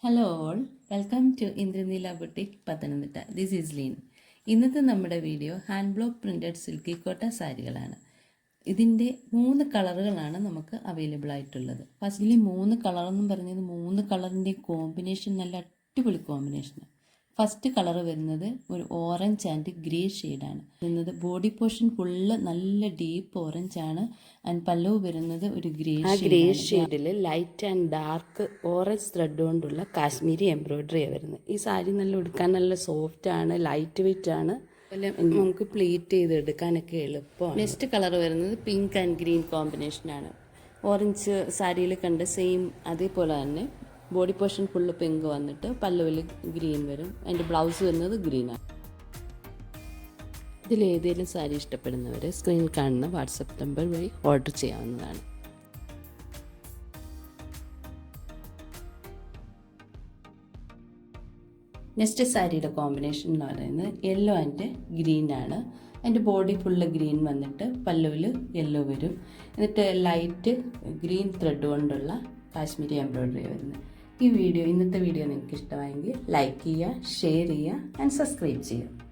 Hello all, welcome to Indraneela boutique Pathanamthitta. This is ലീൻ. ഇന്നത്തെ നമ്മുടെ video hand block printed silky Kota സാരികളാണ്. ഇതിൻ്റെ 3 കളറുകളാണ് നമുക്ക് അവൈലബിൾ ആയിട്ടുള്ളത്. ഫസ്റ്റിൽ 3 കളറെന്നും പറഞ്ഞത് 3 കളറിൻ്റെ കോമ്പിനേഷൻ നല്ല അടിപൊളി കോമ്പിനേഷനാണ്. ഫസ്റ്റ് കളർ വരുന്നത് ഒരു ഓറഞ്ച് ആൻഡ് ഗ്രേ ഷെയ്ഡാണ് വരുന്നത്. ബോഡി പോർഷൻ ഫുള്ള് നല്ല ഡീപ്പ് ഓറഞ്ച് ആണ്. ആൻഡ് പല്ലവ് വരുന്നത് ഒരു ഗ്രേ ഷെയ്ഡിൽ light and dark orange thread കൊണ്ടുള്ള കാശ്മീരി എംബ്രോയിഡറിയാണ് വരുന്നത്. ഈ സാരി നല്ല ഉടുക്കാൻ നല്ല സോഫ്റ്റ് ആണ്, ലൈറ്റ് വെയിറ്റ് ആണ്. നമുക്ക് പ്ലീറ്റ് ചെയ്ത് എടുക്കാനൊക്കെ എളുപ്പമാണ്. നെക്സ്റ്റ് കളർ വരുന്നത് പിങ്ക് ആൻഡ് ഗ്രീൻ കോമ്പിനേഷനാണ്. ഓറഞ്ച് സാരിയിൽ കണ്ട സെയിം അതേപോലെ തന്നെ ബോഡി പോർഷൻ ഫുള്ള് പിങ്ക് വന്നിട്ട് പല്ലുവിൽ ഗ്രീൻ വരും. അതിൻ്റെ ബ്ലൗസ് വരുന്നത് ഗ്രീനാണ്. ഇതിലേതെങ്കിലും സാരി ഇഷ്ടപ്പെടുന്നവർ സ്ക്രീനിൽ കാണുന്ന വാട്സപ്പ് നമ്പർ വഴി ഓർഡർ ചെയ്യാവുന്നതാണ്. നെക്സ്റ്റ് സാരിയുടെ കോമ്പിനേഷൻ എന്ന് പറയുന്നത് യെല്ലോ ആൻഡ് ഗ്രീൻ ആണ്. അതിൻ്റെ ബോഡി ഫുള്ള് ഗ്രീൻ വന്നിട്ട് പല്ലുവിൽ യെല്ലോ വരും. എന്നിട്ട് ലൈറ്റ് ഗ്രീൻ ത്രെഡ് കൊണ്ടുള്ള കാശ്മീരി എംബ്രോയിഡറി വരുന്നത്. ഇന്നത്തെ വീഡിയോ നിങ്ങൾക്ക് ഇഷ്ടമായെങ്കിൽ ലൈക്ക് ചെയ്യുക, ഷെയർ ചെയ്യുക ആൻഡ് സബ്സ്ക്രൈബ് ചെയ്യുക.